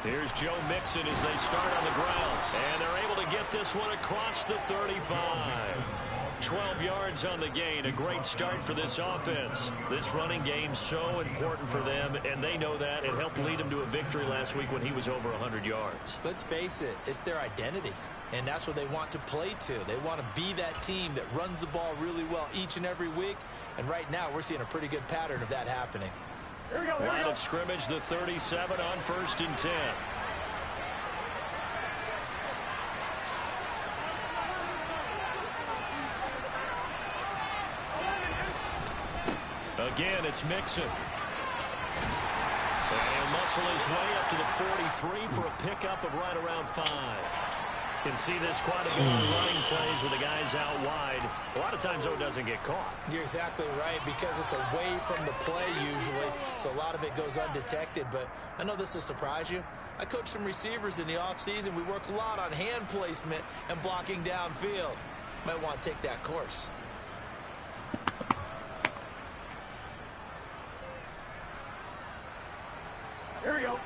Here's Joe Mixon as they start on the ground. And they're able to get this one across the 35. 12 yards on the gain. A great start for this offense. This running game so important for them, and they know that. It helped lead them to a victory last week when he was over 100 yards. Let's face it, it's their identity. And that's what they want to play to. They want to be that team that runs the ball really well each and every week. And right now, we're seeing a pretty good pattern of that happening. Line of scrimmage, the 37 on 1st and 10. Again, it's Mixon. And he'll muscle his way up to the 43 for a pickup of right around 5. Can see this quite a bit on running plays with the guys out wide. A lot of times, though, it doesn't get caught. You're exactly right, because it's away from the play usually, so a lot of it goes undetected. But I know this will surprise you. I coach some receivers in the offseason. We work a lot on hand placement and blocking downfield. Might want to take that course. Here we go.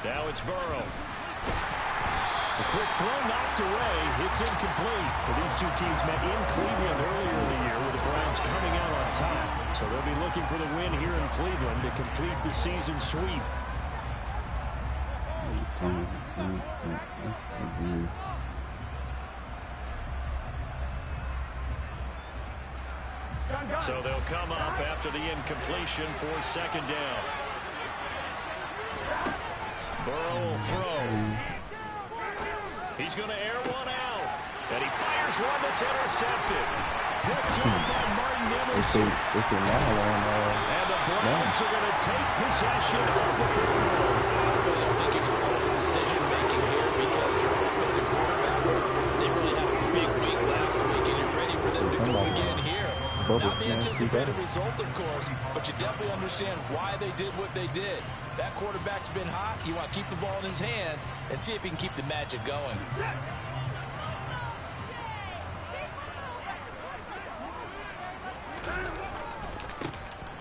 Now it's Burrow. A quick throw knocked away. It's incomplete. Well, these two teams met in Cleveland earlier in the year with the Browns coming out on top. So they'll be looking for the win here in Cleveland to complete the season sweep. So they'll come up after the incompletion for 2nd down. Burrow will throw. He's going to air one out. And he fires one that's intercepted. Picked up by Martin Emerson. And the Browns are going to take possession of the football. I really don't think you can call the decision-making here because your offensive quarterback, they really had a big week last week, and you're ready for them to go again here. Not the anticipated result, of course, but you definitely understand why they did what they did. That quarterback's been hot. You want to keep the ball in his hands and see if he can keep the magic going.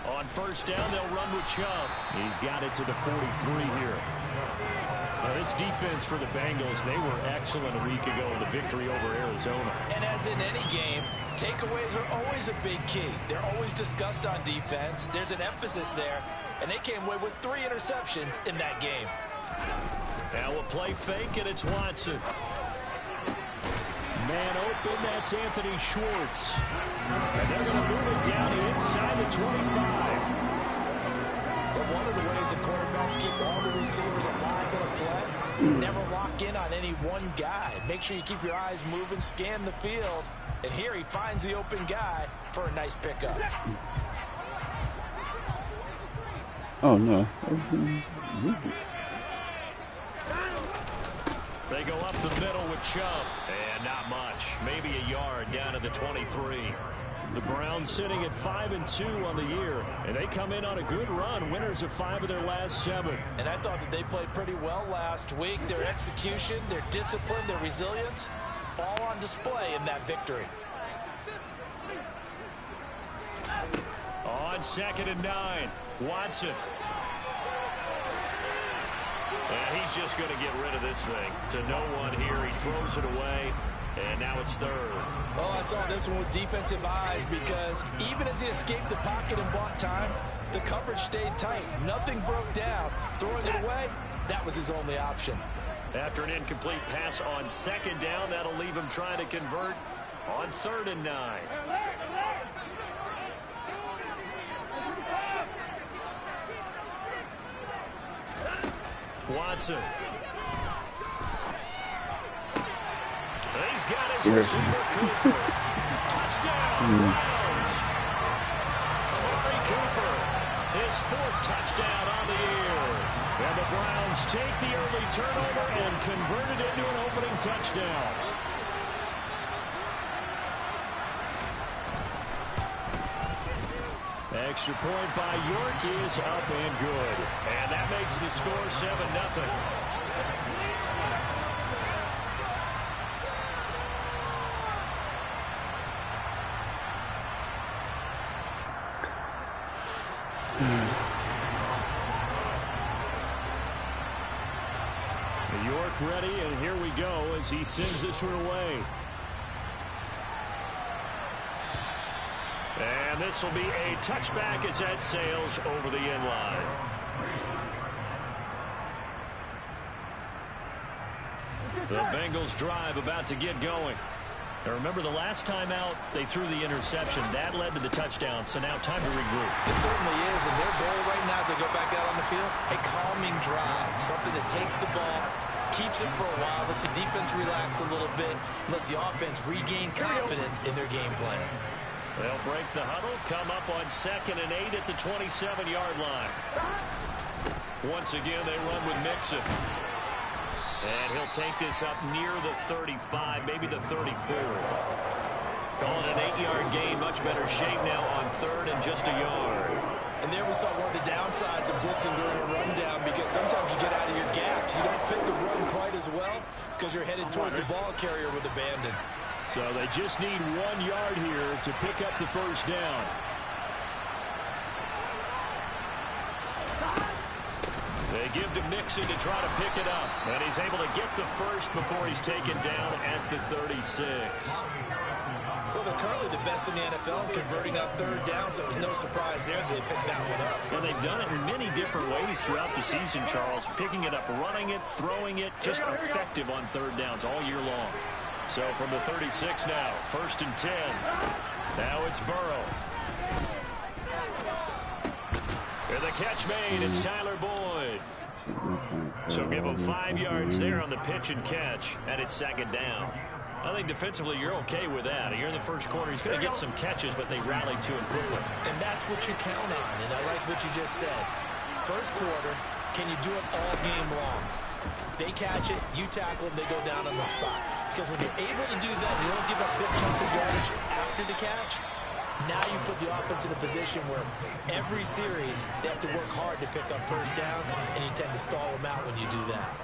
On 1st down, they'll run with Chubb. He's got it to the 43 here. Now, this defense for the Bengals, they were excellent a week ago in the victory over Arizona. And as in any game, takeaways are always a big key. They're always discussed on defense. There's an emphasis there, and they came away with 3 interceptions in that game. Now a play fake, and it's Watson. Man open, that's Anthony Schwartz. And they're going to move it down inside the 25. But one of the ways the quarterbacks keep all the receivers alive in a play, never lock in on any one guy. Make sure you keep your eyes moving, scan the field. And here he finds the open guy for a nice pickup. Oh, no. They go up the middle with Chubb. And not much. Maybe a yard down to the 23. The Browns sitting at 5-2 on the year. And they come in on a good run. Winners of 5 of their last 7. And I thought that they played pretty well last week. Their execution, their discipline, their resilience, all on display in that victory. On 2nd and 9, Watson. And he's just going to get rid of this thing to no one here. He throws it away, and now it's 3rd. Well, I saw this one with defensive eyes because even as he escaped the pocket and bought time, the coverage stayed tight. Nothing broke down. Throwing it away, that was his only option. After an incomplete pass on 2nd down, that'll leave him trying to convert on 3rd and 9. Watson. He's got his receiver, Cooper. Touchdown, Browns. Amari Cooper, his 4th touchdown on the year. And the Browns take the early turnover and convert it into an opening touchdown. Extra point by York is up and good. And that makes the score 7-0. York ready, and here we go as he sends this one away. And this will be a touchback as that sails over the end line. The Bengals drive about to get going. Now remember, the last time out, they threw the interception. That led to the touchdown, so now time to regroup. It certainly is, and their goal right now as they go back out on the field, a calming drive, something that takes the ball, keeps it for a while, lets the defense relax a little bit, lets the offense regain confidence in their game plan. They'll break the huddle, come up on 2nd and 8 at the 27-yard line. Once again, they run with Mixon. And he'll take this up near the 35, maybe the 34. Calling an 8-yard gain, much better shape now on 3rd and just a yard. And there we saw one of the downsides of blitzing during a rundown, because sometimes you get out of your gaps. You don't fit the run quite as well because you're headed towards the ball carrier with abandon. So they just need 1 yard here to pick up the first down. They give to Mixon to try to pick it up. And he's able to get the first before he's taken down at the 36. Well, they're currently the best in the NFL converting on 3rd down, so it was no surprise there that they picked that one up. And they've done it in many different ways throughout the season, Charles. Picking it up, running it, throwing it, just effective on 3rd downs all year long. So from the 36 now, 1st and 10. Now it's Burrow. And the catch made, it's Tyler Boyd. So give him 5 yards there on the pitch and catch, and it's 2nd down. I think defensively you're okay with that. Here in the first quarter, he's going to get some catches, but they rallied to him quickly. And that's what you count on, and I like what you just said. First quarter, can you do it all game long? They catch it, you tackle it, they go down on the spot. Because when you're able to do that, you don't give up big chunks of yardage after the catch. Now you put the offense in a position where every series they have to work hard to pick up first downs, and you tend to stall them out when you do that.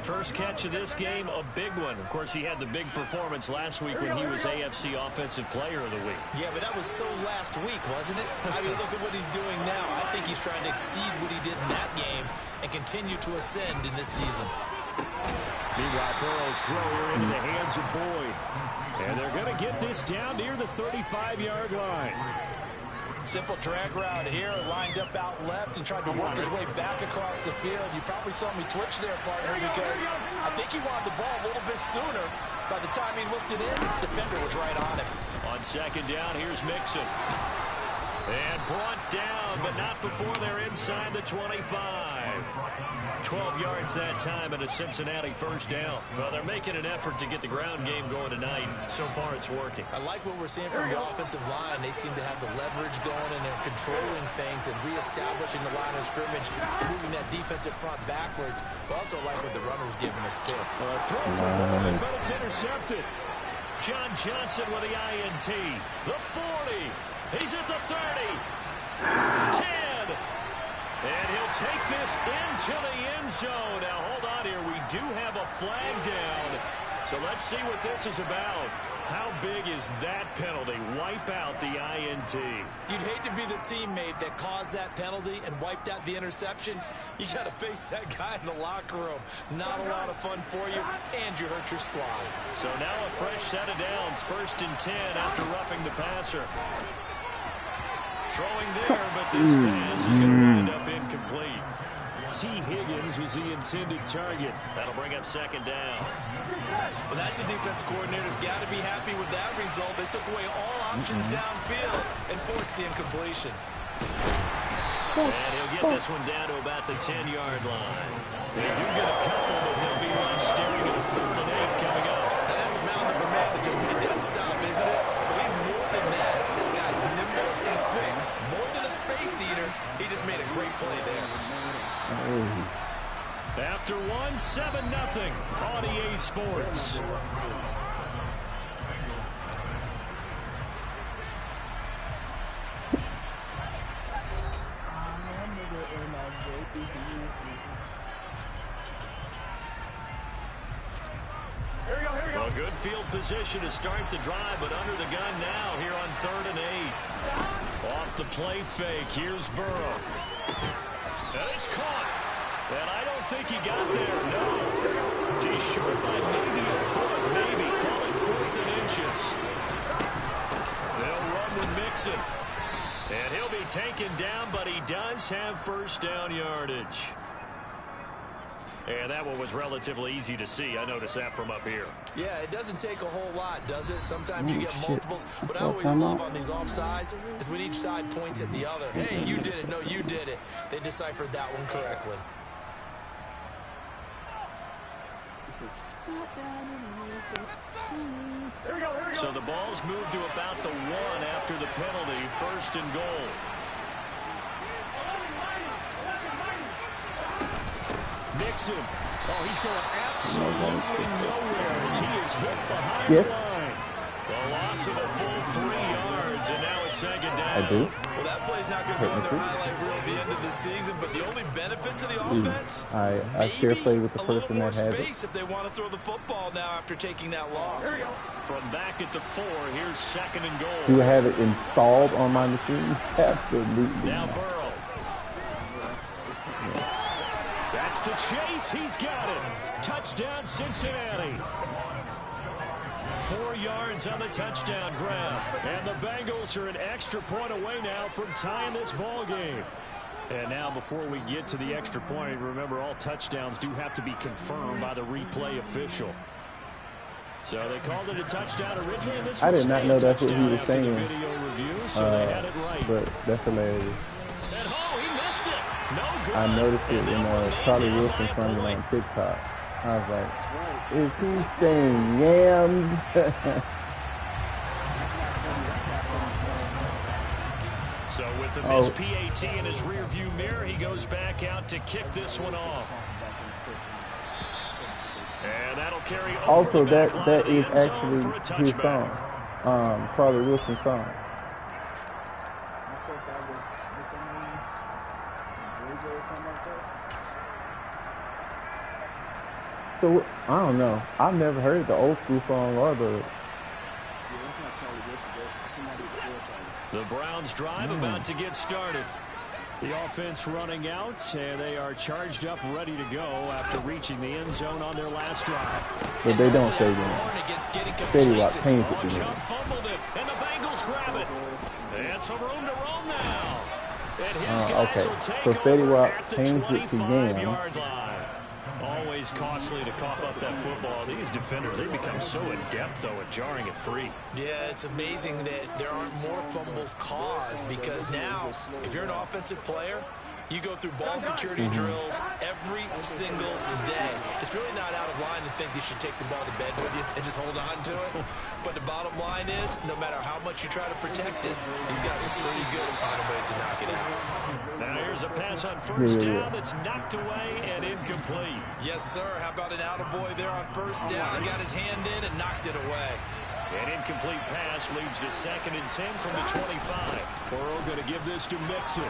First catch of this game, a big one. Of course, he had the big performance last week when he was AFC Offensive Player of the Week. Yeah, but that was so last week, wasn't it? I mean, look at what he's doing now. I think he's trying to exceed what he did in that game and continue to ascend in this season. Meanwhile, Burrow's throw here into the hands of Boyd. And they're going to get this down near the 35-yard line. Simple drag route here, lined up out left and tried to work his way back across the field. You probably saw me twitch there, partner, because I think he wanted the ball a little bit sooner. By the time he looked it in, the defender was right on him. On 2nd down, here's Mixon. And brought down, but not before they're inside the 25. 12 yards that time and a Cincinnati first down. Well, they're making an effort to get the ground game going tonight. So far, it's working. I like what we're seeing from the offensive line. They seem to have the leverage going, and they're controlling things and reestablishing the line of scrimmage, moving that defensive front backwards. But also like what the runner's giving us, too. Throw for Boyd, but it's intercepted. John Johnson with the INT. The 40. He's at the 30. 10. And he'll take this into the end zone. Now, hold on here. We do have a flag down. So let's see what this is about. How big is that penalty? Wipe out the INT. You'd hate to be the teammate that caused that penalty and wiped out the interception. You got to face that guy in the locker room. Not a lot of fun for you, and you hurt your squad. So now a fresh set of downs. 1st and 10 after roughing the passer. Throwing there, but this pass is going to wind up incomplete. T. Higgins was the intended target. That'll bring up 2nd down. Well, that's a defense coordinator's got to be happy with that result. They took away all options downfield and forced the incompletion. And he'll get this one down to about the 10-yard line. They do get a couple, but they'll be left staring at a 3rd and 8 coming up. Now, that's a mountain of a man that just made that stop, isn't it? But he's more than that. This guy's nimble and quick. More than a space eater. He just made a great play there. After 1, 7-0 on EA Sports. Well, good field position to start the drive, but under the gun now here on 3rd and 8. Off the play fake, here's Burrow. And it's caught. And I don't think he got there, no. He's short by maybe a foot, maybe. Call it 4th and inches. They'll run with Mixon. And he'll be taken down, but he does have first down yardage. And that one was relatively easy to see. I noticed that from up here. Yeah, it doesn't take a whole lot, does it? Sometimes you get multiples. What I always love on these offsides is when each side points at the other. Hey, you did it. No, you did it. They deciphered that one correctly. So the ball's moved to about the 1 after the penalty. 1st and goal. Mixon. Oh, he's going absolutely nowhere as he is hit behind the line. The loss of a full 3 yards, and now it's 2nd down. I do. Well, that play's not going to go in their highlight reel at the end of the season, but the only benefit to the offense, I share play with the person that has space if they want to throw the football now after taking that loss. From back at the 4, here's 2nd and goal. Do I have it installed on my machine? Absolutely. Now Burrow. That's to Chase. He's got it. Touchdown, Cincinnati. 4 yards on the touchdown grab. And the Bengals are an extra point away now from tying this ball game. And now before we get to the extra point, remember all touchdowns do have to be confirmed by the replay official. So they called it a touchdown originally. And this I did not know that's what he was saying. Video review, so they had it right. But that's hilarious. And he missed it. No good. I noticed it in Charlie Wilson from on TikTok. I was like, is he saying yams? So with the missed PAT in his rearview mirror, he goes back out to kick this one off. And that'll carry over. Also, that is actually his song, Charlie Wilson's song. So, I don't know. I've never heard the old school song or the... The Browns drive about to get started. The offense running out, and they are charged up, ready to go after reaching the end zone on their last drive. But they don't say that. Steady Watt pains it to me. Fumbled it, and the Bengals grab it. And some room to roam now. And his guys will take so Steady Watt at the pains it to yams. 25-yard line. Always costly to cough up that football. These defenders, they become so adept, though, at jarring it free. Yeah, it's amazing that there aren't more fumbles caused because now, if you're an offensive player, you go through ball security drills every single day. It's really not out of line to think you should take the ball to bed with you and just hold on to it. But the bottom line is, no matter how much you try to protect it, these guys are pretty good at finding ways to knock it out. Now here's a pass on first down that's knocked away and incomplete. Yes, sir. How about an attaboy there on first down? Got his hand in and knocked it away. An incomplete pass leads to 2nd and 10 from the 25. Burrow going to give this to Mixon.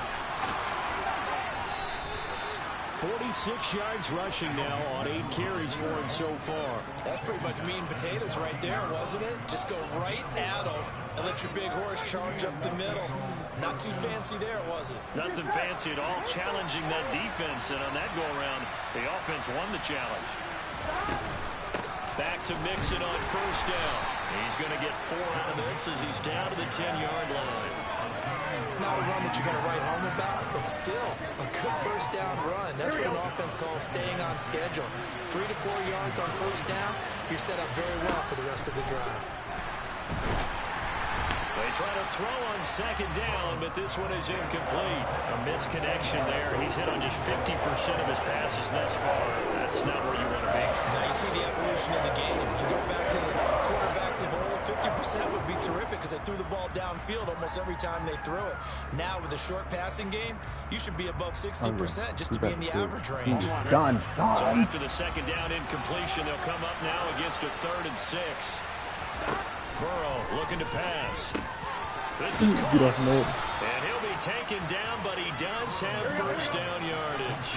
46 yards rushing now on 8 carries for him so far. That's pretty much meat and potatoes right there, wasn't it? Just go right at him and let your big horse charge up the middle. Not too fancy there, was it? Nothing fancy at all, challenging that defense. And on that go-around, the offense won the challenge. Back to Mixon on first down. He's going to get 4 out of this as he's down to the 10-yard line. Not a run that you're going to write home about, but still a good first down run. That's what an offense calls staying on schedule. 3 to 4 yards on first down, you're set up very well for the rest of the drive. They try to throw on 2nd down, but this one is incomplete. A misconnection there. He's hit on just 50% of his passes thus far. That's not where you want to be. Now you see the evolution of the game. You go back to the quarterbacks of old, 50% would be terrific because they threw the ball downfield almost every time they threw it. Now with the short passing game, you should be above 60% just to be in the average range. Done. So after the 2nd down incompletion, they'll come up now against a 3rd and 6. Burrow looking to pass. This is caught. And he'll be taken down, but he does have first down yardage.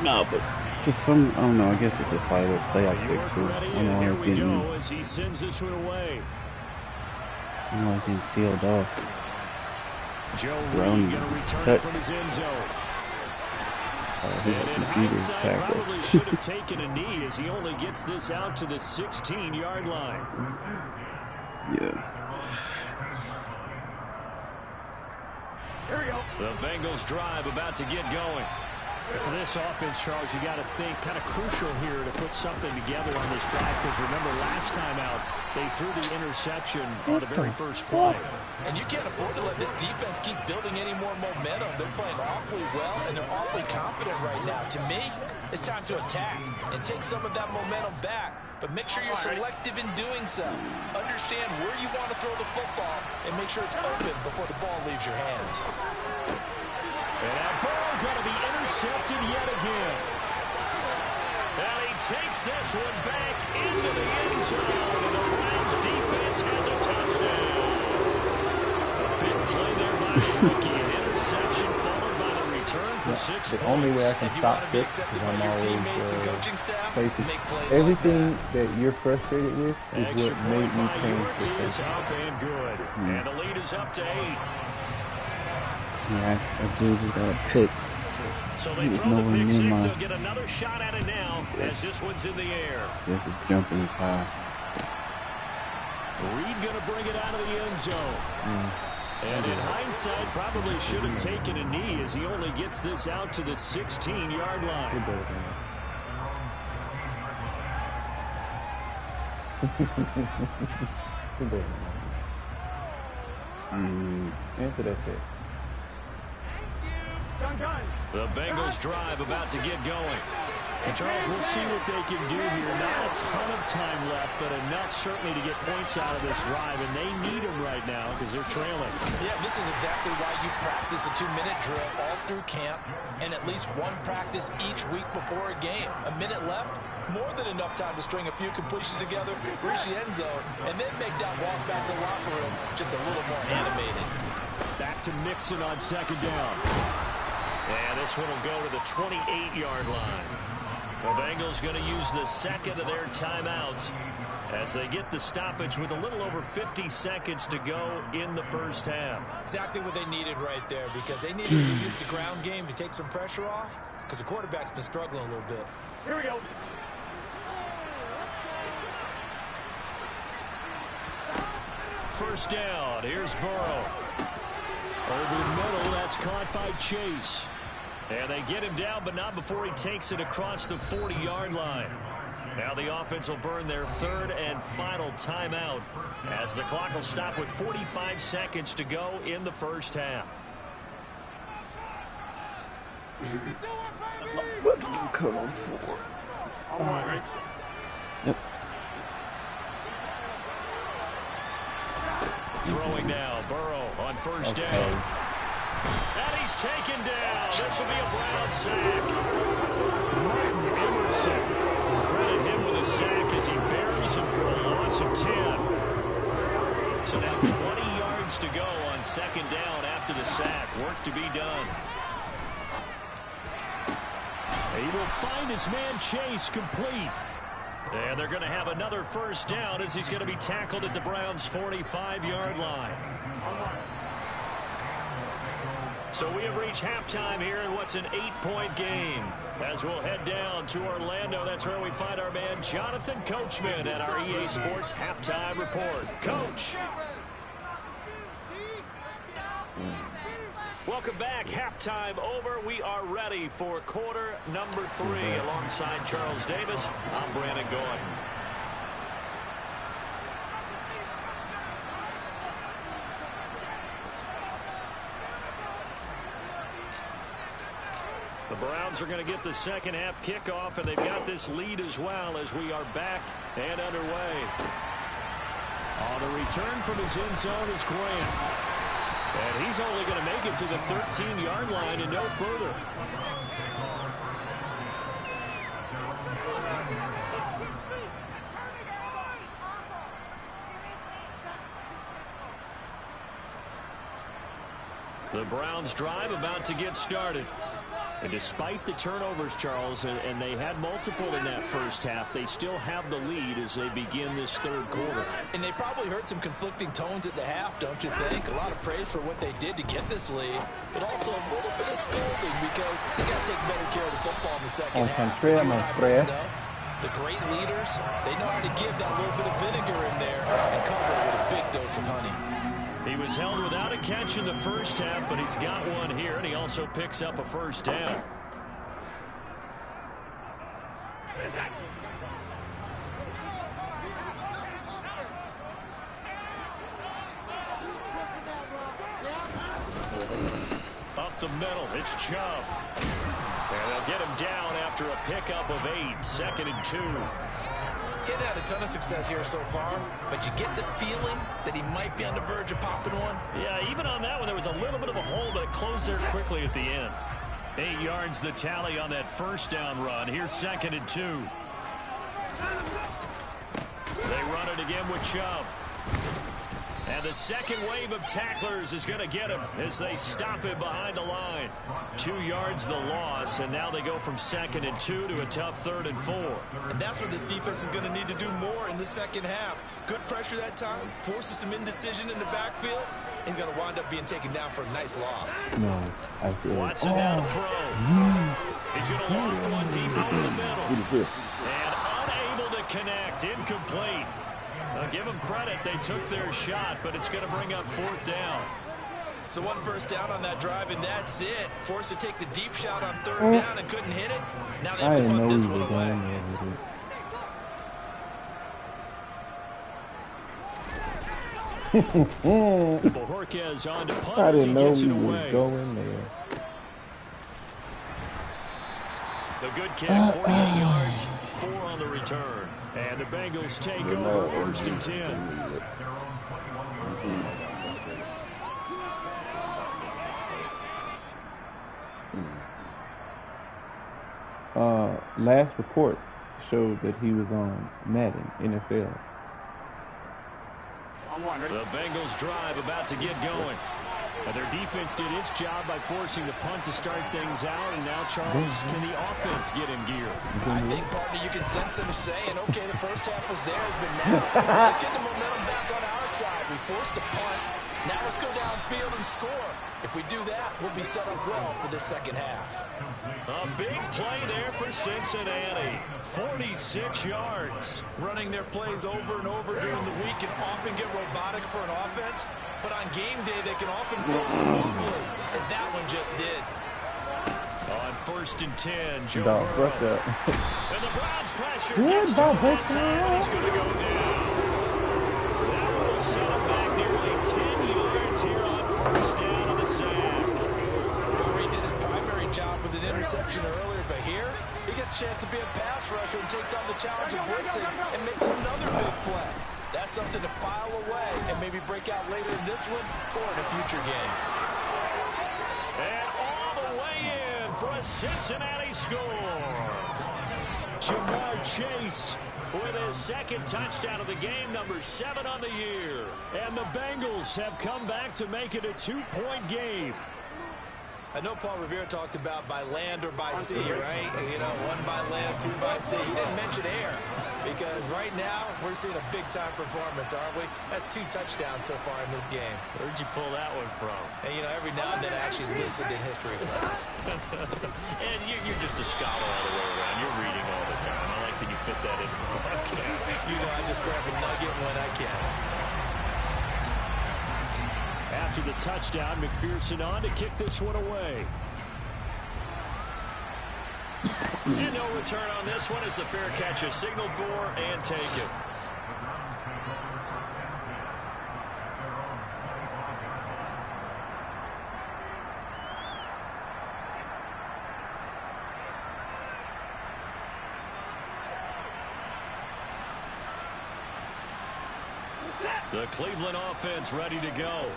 No, but just some, I don't know, I guess it's just like a playoff pick too. I know Here it's we getting, go as he sends this one away. I know it's getting sealed off. Joe Reed going to return it from his end zone. And in hindsight, probably should have taken a knee as he only gets this out to the 16-yard line. Yeah. Here we go. The Bengals drive about to get going. For this offense, Charles, you got to think kind of crucial here to put something together on this drive, because remember last time out they threw the interception on the very first play. And you can't afford to let this defense keep building any more momentum. They're playing awfully well, and they're awfully confident right now. To me, it's time to attack and take some of that momentum back. But make sure you're selective in doing so. Understand where you want to throw the football and make sure it's open before the ball leaves your hands. And that ball going to be intercepted yet again. And he takes this one back into the end zone. And the Browns defense has a touchdown. A big play there by the rookie. An interception followed by the return for 6 points. The only way I can stop this is I'm always everything that you're frustrated with is what made me change this. Up and good. And the lead is up to 8. Yeah, I do just got a pick. So they throw the pick six. They'll get another shot at it now as this one's in the air. Just jumping is high. Reed going to bring it out of the end zone. And in hindsight, probably should have taken a knee as he only gets this out to the 16-yard line. Answer that pick. The Bengals drive about to get going. And Charles, we'll see what they can do here. Not a ton of time left, but enough certainly to get points out of this drive, and they need them right now because they're trailing. Yeah, this is exactly why you practice a 2-minute drill all through camp and at least one practice each week before a game. A minute left, more than enough time to string a few completions together, reach the end zone, and then make that walk back to the locker room just a little more animated. Back to Mixon on second down. And this one will go to the 28-yard line. The Bengals going to use the second of their timeouts as they get the stoppage with a little over 50 seconds to go in the first half. Exactly what they needed right there, because they needed to use the ground game to take some pressure off, because the quarterback's been struggling a little bit. Here we go. First down. Here's Burrow. Over the middle, that's caught by Chase. And they get him down, but not before he takes it across the 40-yard line. Now the offense will burn their third and final timeout as the clock will stop with 45 seconds to go in the first half. What did you come on for? All right. Yep. Throwing now, Burrow on first down. And he's taken down. This will be a Brown sack. Martin Emerson. Credit him with a sack as he buries him for a loss of 10. So now 20 yards to go on second down after the sack. Work to be done. He will find his man Chase complete. And they're going to have another first down as he's going to be tackled at the Browns' 45-yard line. So we have reached halftime here in what's an 8-point game. As we'll head down to Orlando, that's where we find our man Jonathan Coachman at our EA Sports Halftime Report. Coach. Welcome back. Halftime over. We are ready for quarter number 3. Alongside Charles Davis, I'm Brandon Gordon. The Browns are going to get the second half kickoff, and they've got this lead as well as we are back and underway. On the return from his end zone is Grant. And he's only going to make it to the 13-yard line and no further. The Browns drive about to get started. And despite the turnovers, Charles, and they had multiple in that first half, they still have the lead as they begin this third quarter. And they probably heard some conflicting tones at the half, don't you think? A lot of praise for what they did to get this lead, but also a little bit of scolding because they got to take better care of the football in the second half. The great leaders, they know how to give that little bit of vinegar in there and cover it with a big dose of honey. He was held without a catch in the first half, but he's got one here, and he also picks up a first down. Up the middle, it's Chubb. And they'll get him down after a pickup of 8, 2nd and 2. He's had a ton of success here so far, but you get the feeling that he might be on the verge of popping one. Yeah, even on that one, there was a little bit of a hole, but it closed there quickly at the end. 8 yards the tally on that first down run. Here's 2nd and 2. They run it again with Chubb. And the second wave of tacklers is going to get him as they stop him behind the line. 2 yards the loss, and now they go from 2nd and 2 to a tough 3rd and 4. And that's what this defense is going to need to do more in the second half. Good pressure that time, forces some indecision in the backfield. He's going to wind up being taken down for a nice loss. No, I feel Watson now to throw. He's going to loft one deep over the middle. And unable to connect, incomplete. Now give them credit, they took their shot, but it's going to bring up 4th down. So 1 first down on that drive, and that's it. Forced to take the deep shot on 3rd down and couldn't hit it. Now they have to punt this one away. Bojorquez on to punt. I didn't know he was going there. The good kick, 48 yards, 4 on the return. And the Bengals take over 1st and 10. Last reports showed that he was on Madden, NFL. The Bengals drive about to get going. Their defense did its job by forcing the punt to start things out, and now, Charles, can the offense get in gear? I think, partner, you can sense them saying, okay, the first half was theirs, but now let's get the momentum back on our side. We forced a punt. Now let's go downfield and score. If we do that, we'll be set up well for the second half. A big play there for Cincinnati. 46 yards. Running their plays over and over during the week can often get robotic for an offense, but on game day they can often flow smoothly, as that one just did. On 1st and 10, Joe Burrow. And the Browns pressure gets to him on time, and he's going to go down. That will set him back nearly 10 yards here on 1st down on the sack. He did his primary job with an interception earlier, but here he gets a chance to be a pass rusher and takes on the challenge of blitzing and makes another big play. That's something to file away and maybe break out later in this one or in a future game. And all the way in for a Cincinnati score. Jamar Chase with his 2nd touchdown of the game, number 7 on the year. And the Bengals have come back to make it a 2-point game. I know Paul Revere talked about by land or by sea, right? You know, 1 by land, 2 by sea. He didn't mention air because right now we're seeing a big-time performance, aren't we? That's 2 touchdowns so far in this game. Where'd you pull that one from? And, you know, every now and then I actually listened in history class. And you're just a scholar all the way around. You're reading all the time. I like that you fit that into the podcast. You know, I just grab a nugget when I can. After the touchdown, McPherson on to kick this one away. And no return on this one as the fair catch is signaled for and taken. The Cleveland offense ready to go.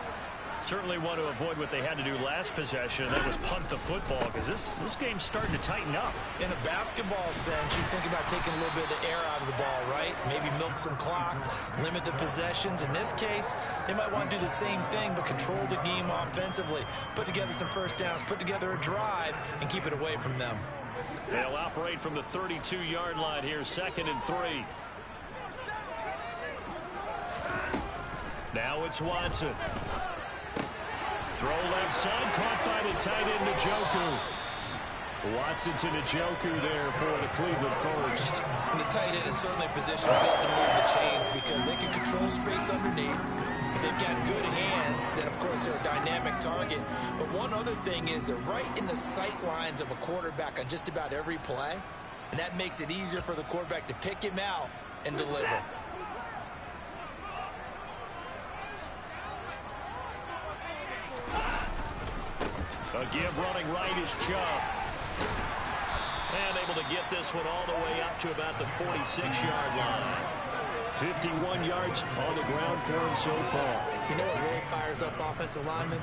Certainly want to avoid what they had to do last possession. That was punt the football, because this game's starting to tighten up. In a basketball sense, you think about taking a little bit of the air out of the ball, right? Maybe milk some clock, limit the possessions. In this case, they might want to do the same thing, but control the game offensively. Put together some first downs, put together a drive, and keep it away from them. They'll operate from the 32-yard line here, 2nd and 3. Now it's Watson. Throw left side, caught by the tight end Njoku. Watson to Njoku there for the Cleveland first. And the tight end is certainly a position built to move the chains because they can control space underneath. If they've got good hands, then of course they're a dynamic target. But one other thing is they're right in the sight lines of a quarterback on just about every play. And that makes it easier for the quarterback to pick him out and deliver. A give running right is Chubb. And able to get this one all the way up to about the 46-yard line. 51 yards on the ground for him so far. You know what really fires up offensive linemen?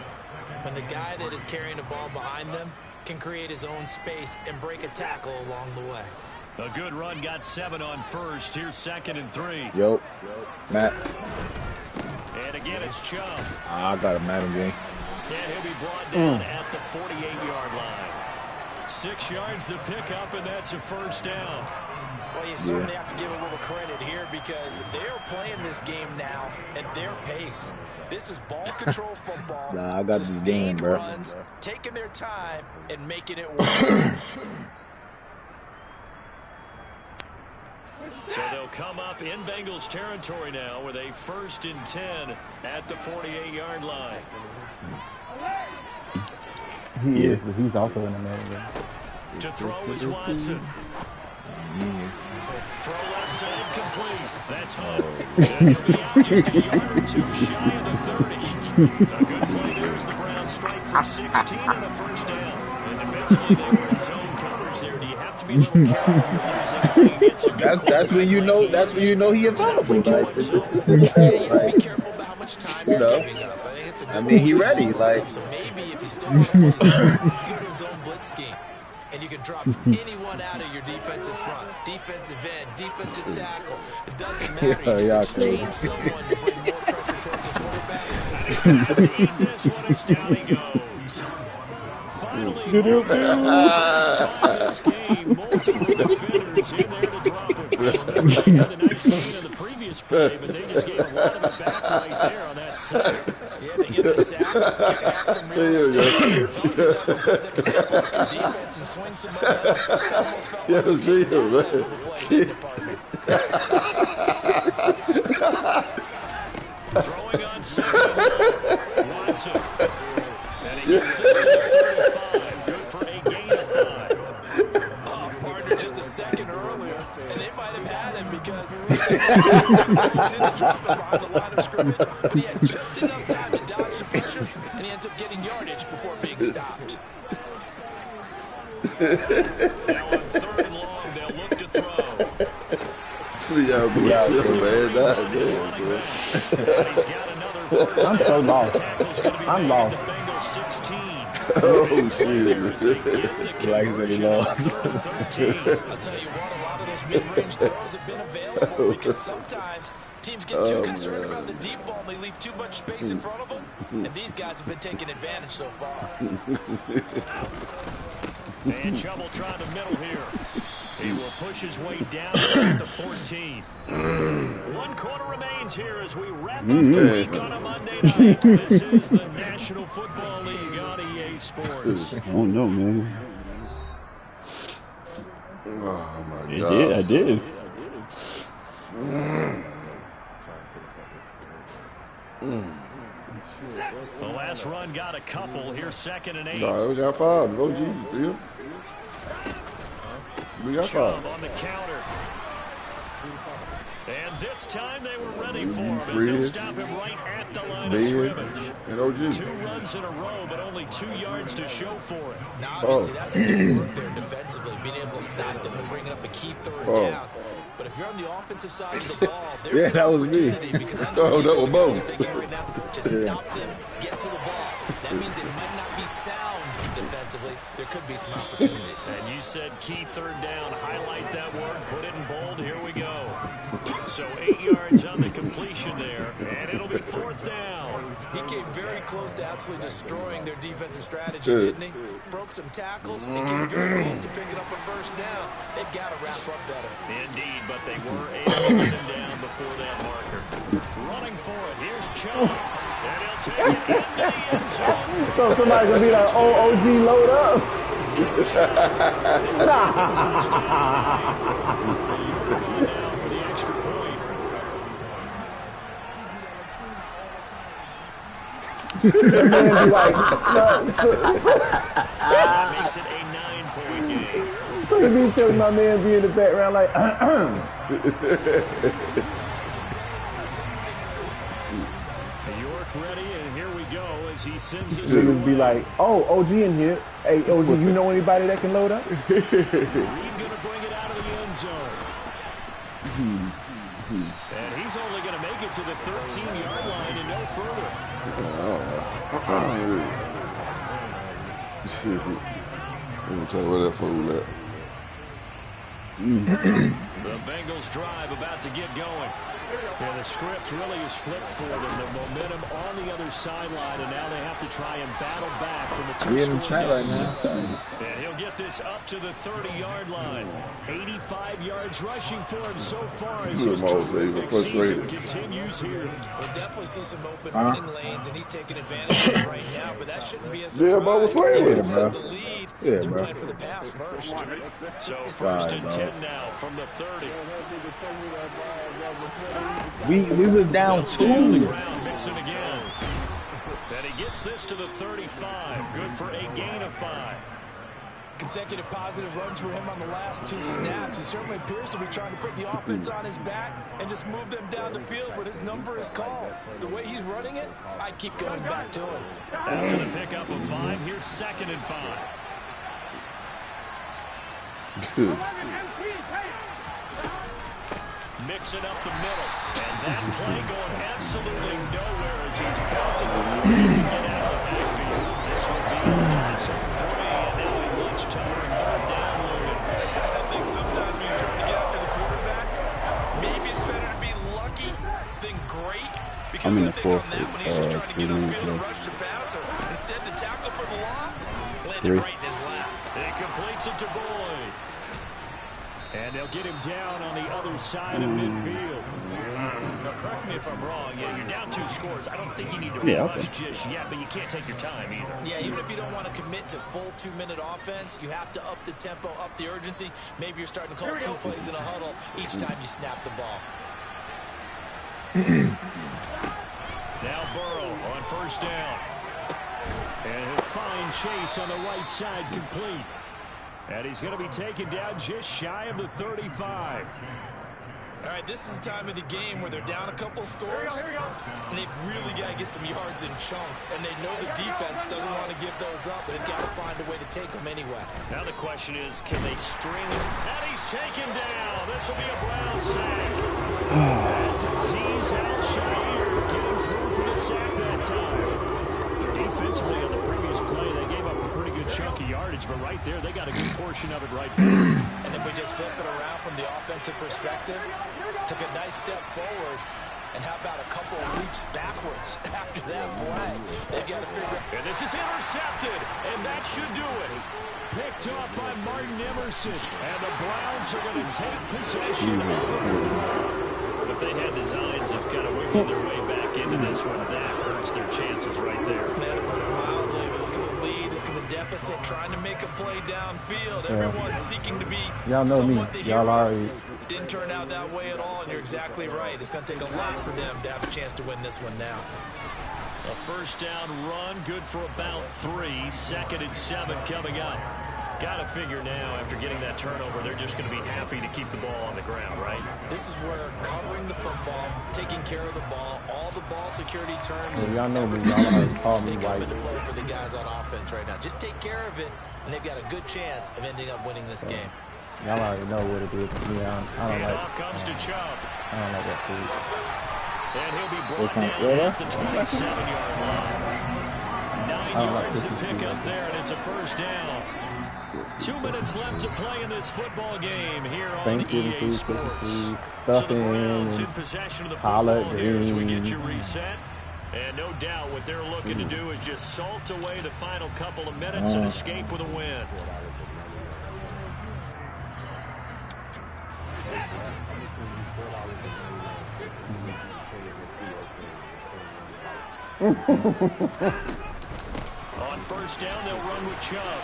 When the guy that is carrying the ball behind them can create his own space and break a tackle along the way. A good run, got 7 on first. Here's 2nd and 3. Yo, Matt. And again, it's Chubb. I got a Madden game. And he'll be brought down at the 48-yard line. 6 yards the pickup, and that's a first down. Well, you certainly have to give a little credit here because they're playing this game now at their pace. This is ball control football. Nah, I got this game, bro. Runs, taking their time and making it work. So they'll come up in Bengals territory now with a 1st and 10 at the 48-yard line. He is, but he's also in the Madden game. To throw is Watson. Throw left side complete. That's Hunt. And he'll be out just a yard or 2 shy of the 30. A good play there as the Browns strike for 16 and a first down. And defensively, they were in zone coverage there. Do you have to be a little careful you're losing? That's when you know. That's when you know he available. Like, You have to be careful about how much time you're giving up. I mean, he ready. Like, so maybe if you still want to play zone, you do a zone blitz scheme. And you can drop anyone out of your defensive front, defensive end, defensive tackle. It doesn't matter. You just exchange someone to bring more pressure towards the quarterback. This one is down he goes. Finally, this game, multiple defenders in there to drop him. They had the nice gain in the previous play, but they just gave a lot of it back right there on that side. Yeah, they get the sack, get back some real estate. That can spark the defense and swing some momentum. Almost felt like a team department. Throwing on 2nd and 1. Watson. And he gets this to the 35. Good for a gain of 5. Partner just a second earlier, and they might have had him because he was in the drop behind the line of scrimmage, and he had just enough time to dodge the pressure, and he ends up getting yardage before being stopped. Now on 3rd and long, they'll look to throw. He's got another first. I'm so lost. I'm lost. Oh, shit. Like I said, he lost. I'll tell you what, a lot of those mid-range throws have been available because sometimes teams get too concerned about the deep ball and they leave too much space in front of them, and these guys have been taking advantage so far. And Chubb will try the middle here. He will push his way down at the 14. 1 quarter remains here as we wrap up the week on a Monday night. This is the National Football League on EA Sports. I don't know, man. Oh, my God. I did. The last run got a couple. Here's 2nd and 8. No, we got 5. Go, G. Yeah. We got 5. Chubb on the counter. And this time they were ready for him as they'll stop him right at the line of scrimmage. And OG. 2 runs in a row, but only 2 yards to show for it. Now, obviously, that's some good work there defensively, being able to stop them and bringing up a key 3rd down. But if you're on the offensive side of the ball, there's an that was opportunity me. because I know that was both. thinking right now, just stop them, get to the ball. That means they might not be sound defensively. There could be some opportunities. And you said key third down. Highlight that word. Put it in bold. Here we go. So 8 yards on the completion there, and it'll be fourth down. He came very close to absolutely destroying their defensive strategy, didn't he? Broke some tackles and came very close to picking up a first down. They've got to wrap up better. Indeed, but they were able to get him down before that marker. Running for it. Here's Chubb. And he'll take it into the end zone. So somebody's going to be like, oh, OG, load up. That makes it a 9-point game. So you be telling my man be in the background like, York ready, and here we go as he sends us niggas be like, oh, OG in here. Hey, OG, you know anybody that can load up? Reed gonna bring it out of the end zone. And he's only going to make it to the 13-yard line and no further. I'm trying to wear that fool at. The Bengals drive about to get going. Yeah, the script really is flipped for them. The momentum on the other sideline, and now they have to try and battle back from a two-score deficit. And he'll get this up to the 30-yard line. 85 yards rushing for him so far as his terrific season continues here. We'll definitely see some open running lanes, and he's taking advantage of it right now, but that shouldn't be a surprise. Defense has the lead. They're playing for the pass first. So first and 10 now from the 30. We was down 2. Mixon again. And he gets this to the 35. Good for a gain of 5. Consecutive positive runs for him on the last 2 snaps. He certainly appears to be trying to put the offense on his back and just move them down the field, but his number is called. The way he's running it, I'd keep going back to him. After the pickup of 5, here's 2nd and 5. Mixing up the middle, and that play going absolutely nowhere as he's bouncing the field to get out of the backfield. This will be a loss of 3, and now a much tougher third down loaded. I think sometimes when you're trying to get after the quarterback, maybe it's better to be lucky than great, because I think on that one he's just trying to get upfield and rush the passer. Instead, the tackle for the loss landed right in his lap. He completes it to Boyd. And they'll get him down on the other side of midfield. Now, correct me if I'm wrong. Yeah, you're down 2 scores. I don't think you need to rush just yet, but you can't take your time either. Yeah, even if you don't want to commit to full 2-minute offense, you have to up the tempo, up the urgency. Maybe you're starting to call 2 plays in a huddle each time you snap the ball. Now Burrow on first down. And he'll find Chase on the right side complete. And he's going to be taken down just shy of the 35. All right, this is the time of the game where they're down a couple scores, and they've really got to get some yards in chunks, and they know the defense doesn't want to give those up, but they've got to find a way to take them anyway. Now the question is, can they string him? And he's taken down. This will be a Brown sack. That's Azeez Al-Shaair getting through for the sack that time. Defensively on the previous play, they gave up a pretty good chunk of yardage, but right there, they got a good portion of it right back. And if we just flip it around from the offensive perspective, took a nice step forward, and how about a couple of leaps backwards after that play? They've got to figure out. And this is intercepted, and that should do it. Picked up by Martin Emerson, and the Browns are going to take possession. If they had designs of kind of wiggling their way back into this one, that hurts their chances right there. They had to put it mildly. Look at the lead, look at the deficit, trying to make a play downfield. Everyone's seeking to be somewhat the hero. Didn't turn out that way at all, and you're exactly right. It's going to take a lot for them to have a chance to win this one now. A first down run, good for about 3. 2nd and 7 coming up. Got to figure now, after getting that turnover, they're just going to be happy to keep the ball on the ground, right? This is where covering the football, taking care of the ball, all the ball security terms. Well, y'all know me. Y'all always call me white. They come into white. play for the guys on offense right now. Just take care of it, and they've got a good chance of ending up winning this game. Y'all already know what it is to me. I don't like. Off comes to Chubb. I don't like that food. And he'll be brought down at the 27-yard line. 9 yards to pick up there, and it's a first down. 2 minutes left to play in this football game here on EA Sports. So the Browns in possession of the football here as we get you reset. And no doubt what they're looking to do is just salt away the final couple of minutes and escape with a win. On first down, they'll run with Chubb.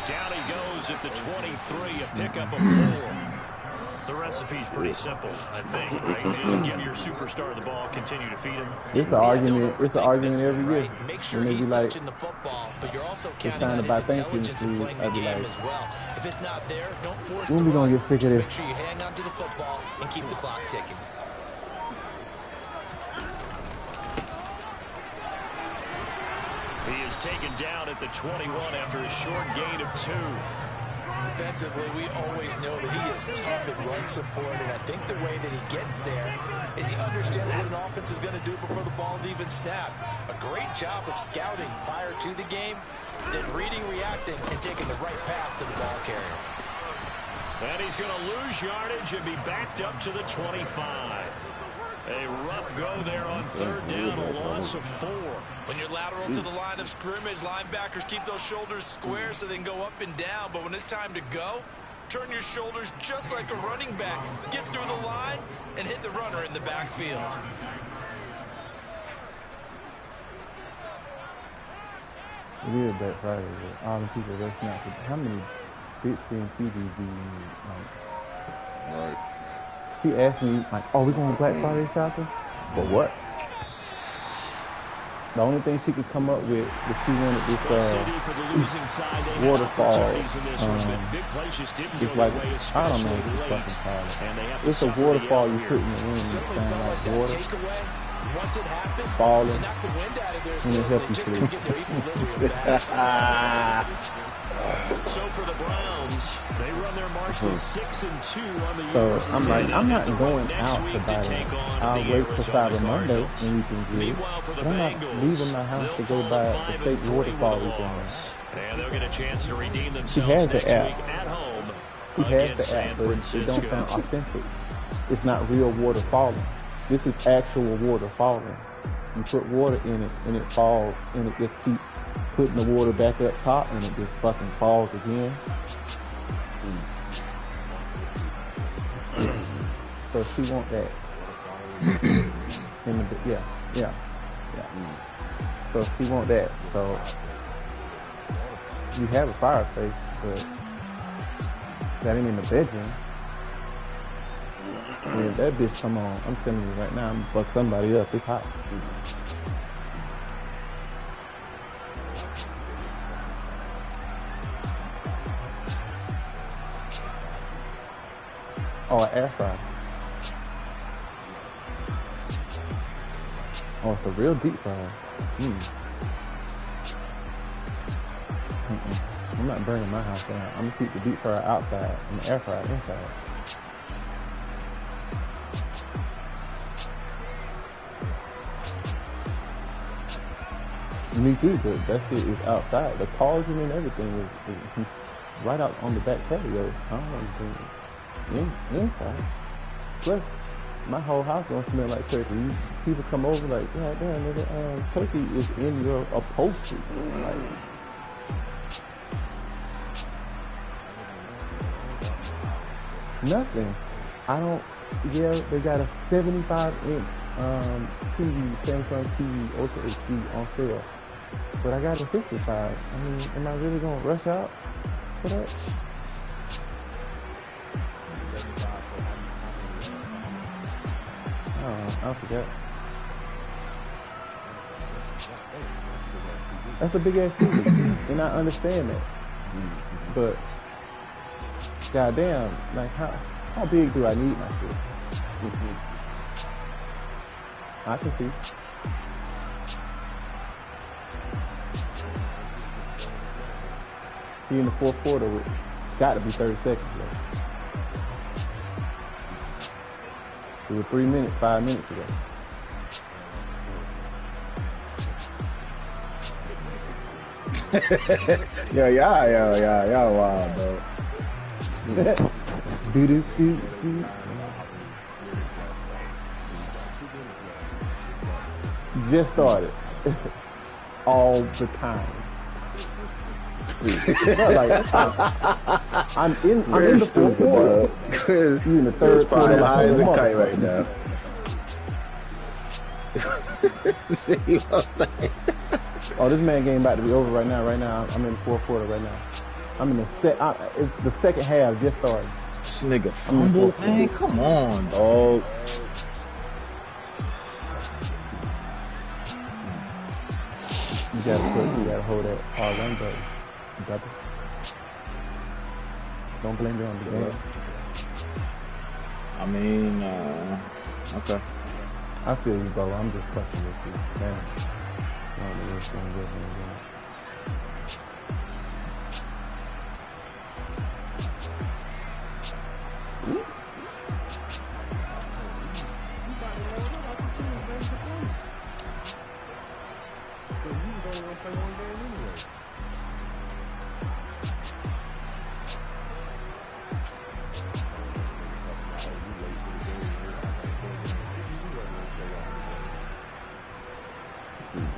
Down he goes at the 23, a pickup of 4. The recipe's pretty simple, I think, right? Just give your superstar the ball, continue to feed him. It's an argument. It's an argument every year. Make sure he's touching the football, but you're also counting on his intelligence in playing the game as well. If it's not there, don't force the run. Get sick of this? Make sure you hang on to the football and keep the clock ticking. He is taken down at the 21 after a short gain of 2. Defensively, we always know that he is tough at run support, and I think the way that he gets there is he understands what an offense is going to do before the ball's even snapped. A great job of scouting prior to the game, then reading, reacting, and taking the right path to the ball carrier. And he's going to lose yardage and be backed up to the 25. A rough go there on third down, a loss of 4. When you're lateral to the line of scrimmage, linebackers keep those shoulders square so they can go up and down. But when it's time to go, turn your shoulders just like a running back. Get through the line and hit the runner in the backfield. It is Black Friday, but all the people rushing out. How many big screen TVs do you need? Right. She asked me, like, oh, we going Black Friday shopping? For what? The only thing she could come up with was she wanted this waterfall. It's like, I don't know what it's fucking called. It's a waterfall you put in the room. It's kind of like water falling, and it helps you sleep. So for the Browns, they run their march to 6-2 on the year. So I'm like, I'm not going out to buy it. I'll wait till Cyber Monday when we can get it. But I'm not leaving my house to go buy the fake waterfall weekend. And they'll get a chance to redeem themselves next week at home. He has the app, but it don't sound authentic. It's not real water falling. This is actual water falling. You put water in it, and it falls, and it just keeps putting the water back up top, and it just fucking falls again. So she want that. Yeah. So she want that. So you have a fireplace, but that ain't in the bedroom. And if that bitch come on, I'm telling you right now, I'm gonna fuck somebody up. It's hot. Oh, an air fryer. Oh, it's a real deep fryer. I'm not burning my house down. I'm gonna keep the deep fryer outside and the air fryer inside. Me too, but that shit is outside. The cauldron and everything is right out on the back patio. I don't know what it's inside. Plus, my whole house gonna smell like turkey. People come over like, God damn, nigga, turkey is in your upholstery. Like, nothing. I don't. Yeah, they got a 75-inch TV, Samsung TV Ultra HD on sale, but I got a 65. I mean, am I really gonna rush out for that? I forgot. That's a big ass TV, and I understand that. But goddamn, like how big do I need my shit? I can see. He in the fourth quarter with got to be 30 seconds left. It was 3 minutes, 5 minutes ago. y'all wild, bro. Do. Just started. All the time. Like, I'm in the fourth quarter. Chris, You in the third probably quarter. high as a kite right now. Oh, this man game about to be over right now. Right now, I'm in the fourth quarter right now. I'm in the it's the second half just started. This nigga fumbled, man. Come on, dog. You gotta hold that run button. You got to. Don't blame it on the game. I mean, okay. I feel you, bro. I'm just fucking with you. Damn. I don't know what's going on.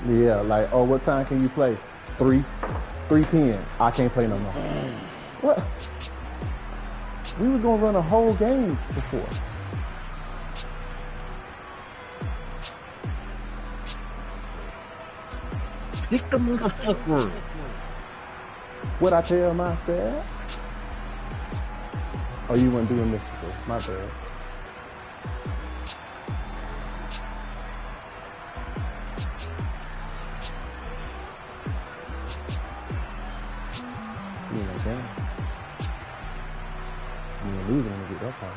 Yeah, like, oh, what time can you play? 3:10. I can't play no more. What? We was gonna run a whole game before. Pick the motherfucker. What I tell myself? Oh, you weren't doing this before. My bad. You know, damn. You ain't losing when you get that part.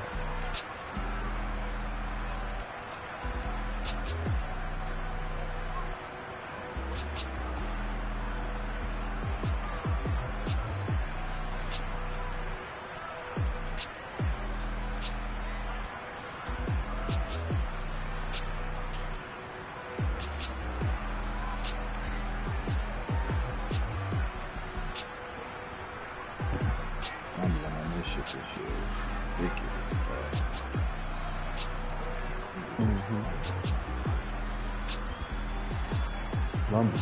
Rumble.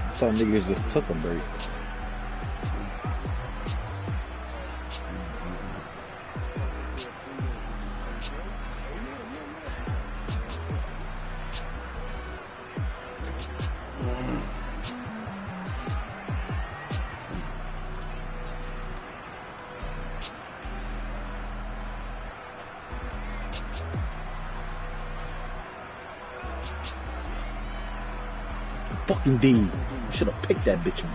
I thought niggas just took a break. Fucking D. Should have picked that bitch and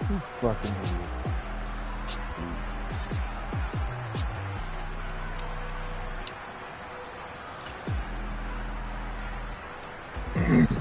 You fucking idiot.